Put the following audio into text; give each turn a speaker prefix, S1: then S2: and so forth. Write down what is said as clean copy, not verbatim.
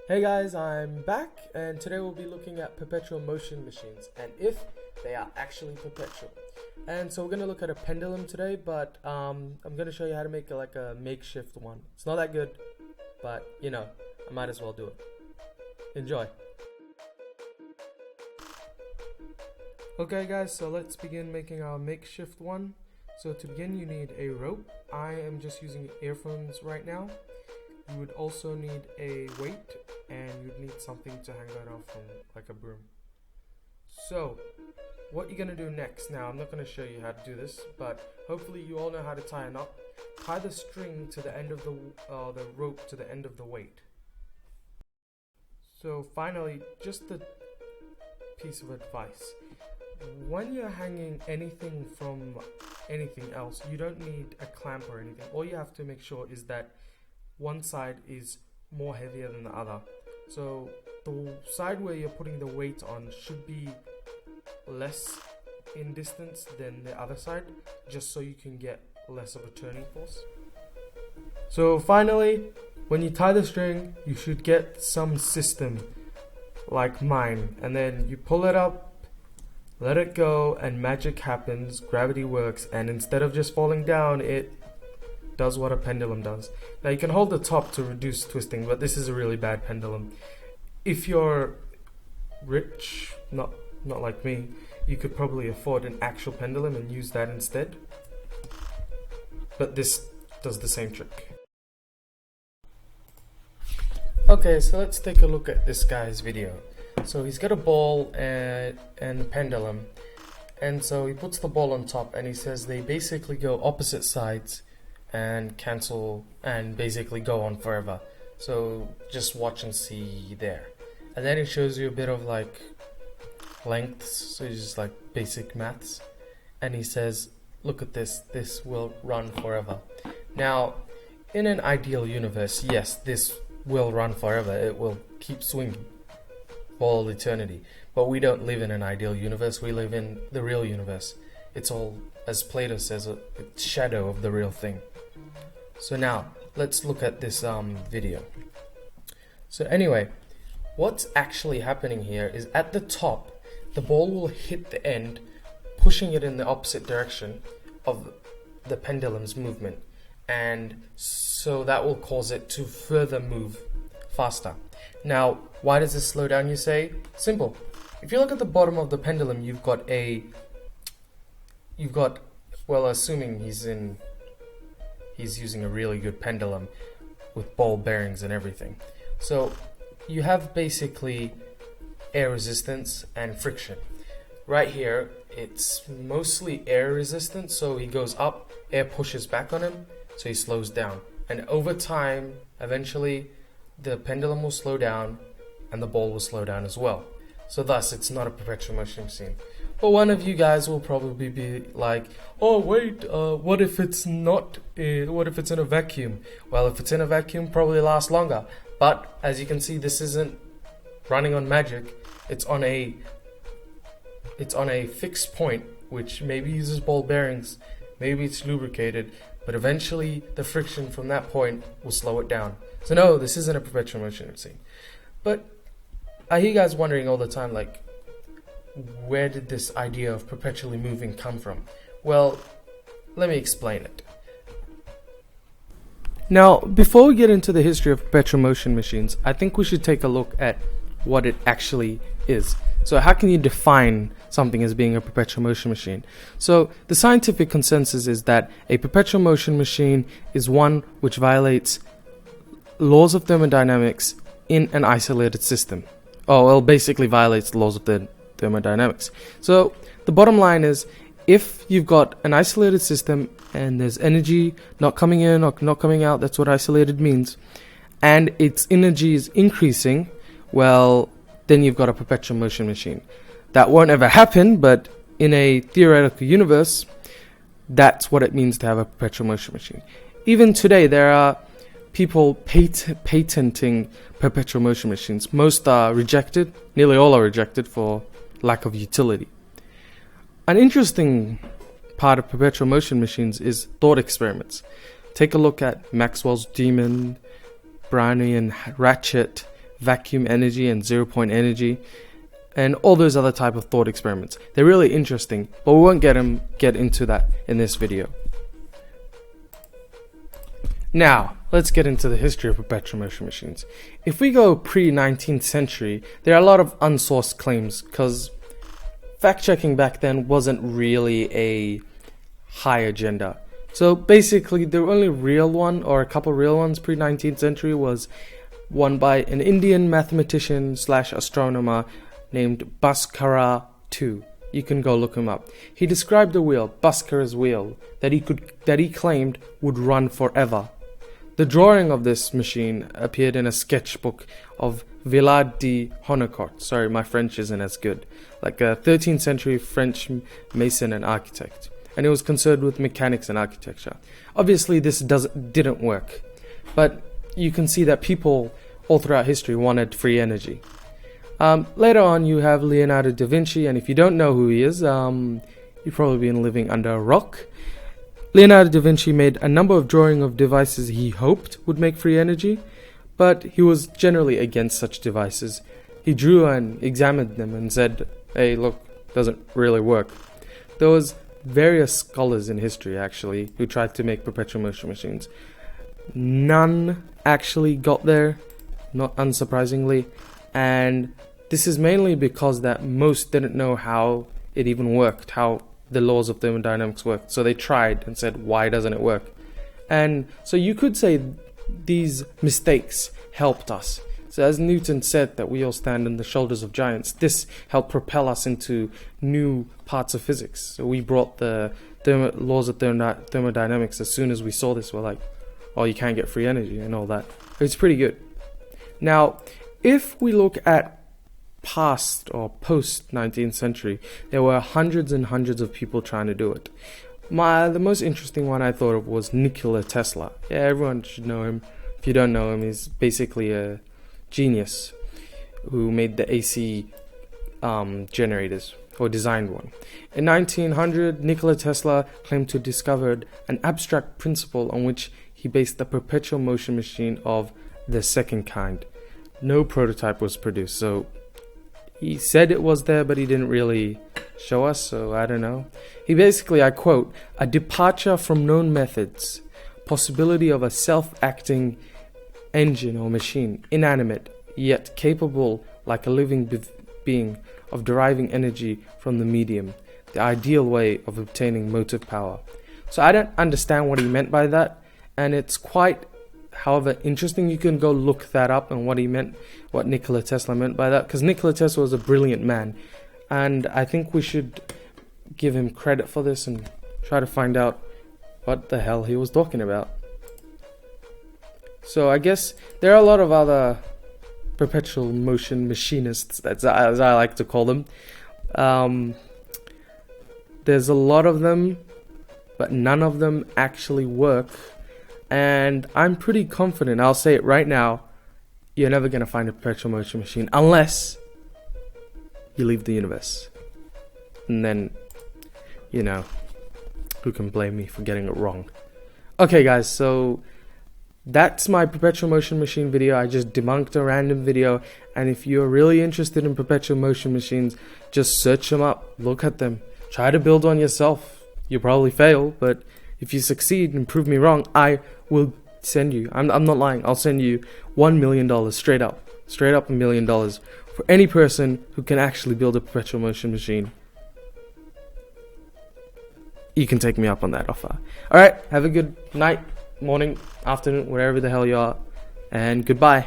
S1: Hey guys, I'm back, and today we'll be looking at perpetual motion machines and if they are actually perpetual. And so we're going to look at a pendulum today, but I'm going to show you how to make a makeshift one. It's not that good, but you know, I might as well do it. Enjoy. Okay guys, so let's begin making our makeshift one. So to begin, you need a rope. I am just using earphones right now. You would also need a weight, and you'd need something to hang that off from, like a broom. So what you're going to do next, now I'm not going to show you how to do this, but hopefully you all know how to tie a knot. Tie the string to the end of the rope to the end of the weight. So finally, just a piece of advice. When you're hanging anything from anything else, you don't need a clamp or anything. All you have to make sure is that one side is more heavier than the other. So the side where you're putting the weight on should be less in distance than the other side, just so you can get less of a turning force. So finally, when you tie the string, you should get some system like mine, and then you pull it up, let it go, and magic happens, gravity works, and instead of just falling down, it does what a pendulum does. Now you can hold the top to reduce twisting, but this is a really bad pendulum. If you're rich, not like me, you could probably afford an actual pendulum and use that instead. But this does the same trick. Okay, so let's take a look at this guy's video. So he's got a ball and a pendulum, and so he puts the ball on top, and he says they basically go opposite sides and cancel and basically go on forever. So just watch and see there. And then it shows you a bit of like lengths, so it's just like basic maths, and he says, look at this will run forever. Now in an ideal universe, yes, this will run forever, it will keep swinging for all eternity, but we don't live in an ideal universe, we live in the real universe. It's all, as Plato says, a shadow of the real thing. So now let's look at this video. So anyway, what's actually happening here is at the top the ball will hit the end, pushing it in the opposite direction of the pendulum's movement, and so that will cause it to further move faster. Now why does this slow down, you say? Simple. If you look at the bottom of the pendulum, you've got well, assuming he's using a really good pendulum with ball bearings and everything. So you have basically air resistance and friction. Right here, it's mostly air resistance, so he goes up, air pushes back on him, so he slows down. And over time, eventually, the pendulum will slow down and the ball will slow down as well. So thus, it's not a perpetual motion machine. But one of you guys will probably be like, oh wait, what if it's not, what if it's in a vacuum? Well, if it's in a vacuum, probably lasts longer. But as you can see, this isn't running on magic. It's on a fixed point, which maybe uses ball bearings, maybe it's lubricated, but eventually the friction from that point will slow it down. So no, this isn't a perpetual motion machine. But I hear you guys wondering all the time, like, where did this idea of perpetually moving come from? Well, let me explain it. Now, before we get into the history of perpetual motion machines, I think we should take a look at what it actually is. So how can you define something as being a perpetual motion machine? So the scientific consensus is that a perpetual motion machine is one which violates laws of thermodynamics in an isolated system. Oh, well, basically violates the laws of the thermodynamics. So the bottom line is, if you've got an isolated system and there's energy not coming in or not coming out, that's what isolated means, and its energy is increasing, well, then you've got a perpetual motion machine. That won't ever happen, but in a theoretical universe, that's what it means to have a perpetual motion machine. Even today, there are people patenting perpetual motion machines. Most are rejected, nearly all are rejected for lack of utility. An interesting part of perpetual motion machines is thought experiments. Take a look at Maxwell's Demon, Brownian Ratchet, vacuum energy and 0-point energy, and all those other type of thought experiments. They're really interesting, but we won't get into that in this video. Now, let's get into the history of perpetual motion machines. If we go pre-19th century, there are a lot of unsourced claims, because fact-checking back then wasn't really a high agenda. So basically, the only real one, or a couple real ones pre-19th century, was one by an Indian mathematician / astronomer named Bhaskara II. You can go look him up. He described a wheel, Bhaskara's wheel, that he claimed would run forever. The drawing of this machine appeared in a sketchbook of Villard de Honnecourt. Sorry, my French isn't as good. Like a 13th century French mason and architect. And it was concerned with mechanics and architecture. Obviously, this didn't work. But you can see that people all throughout history wanted free energy. Later on, you have Leonardo da Vinci, and if you don't know who he is, you've probably been living under a rock. Leonardo da Vinci made a number of drawings of devices he hoped would make free energy, but he was generally against such devices. He drew and examined them and said, hey, look, doesn't really work. There was various scholars in history, actually, who tried to make perpetual motion machines. None actually got there, not unsurprisingly, and this is mainly because that most didn't know how it even worked, how the laws of thermodynamics worked. So they tried and said, why doesn't it work? And so you could say these mistakes helped us. So as Newton said that we all stand on the shoulders of giants, this helped propel us into new parts of physics. So we brought the laws of thermodynamics. As soon as we saw this, we're like, oh, you can't get free energy and all that. It's pretty good. Now, if we look at past or post 19th century, there were hundreds and hundreds of people trying to do it. The most interesting one I thought of was Nikola Tesla. Yeah, everyone should know him. If you don't know him, he's basically a genius who made the AC generators, or designed one. In 1900, Nikola Tesla claimed to have discovered an abstract principle on which he based the perpetual motion machine of the second kind. No prototype was produced, so he said it was there, but he didn't really show us, so I don't know. He basically, I quote, a departure from known methods, possibility of a self-acting engine or machine, inanimate, yet capable, like a living being, of deriving energy from the medium, the ideal way of obtaining motive power. So I don't understand what he meant by that, and it's quite, however, interesting. You can go look that up and what Nikola Tesla meant by that, because Nikola Tesla was a brilliant man, and I think we should give him credit for this and try to find out what the hell he was talking about. So I guess there are a lot of other perpetual motion machinists, as I like to call them. There's a lot of them, but none of them actually work. And I'm pretty confident, I'll say it right now, you're never going to find a perpetual motion machine unless you leave the universe. And then, you know, who can blame me for getting it wrong? Okay guys, so that's my perpetual motion machine video. I just debunked a random video, and if you're really interested in perpetual motion machines, just search them up, look at them, try to build one yourself. You'll probably fail, but if you succeed and prove me wrong, I will send you, I'm not lying, I'll send you $1 million straight up $1 million for any person who can actually build a perpetual motion machine. You can take me up on that offer. Alright, have a good night, morning, afternoon, wherever the hell you are, and goodbye.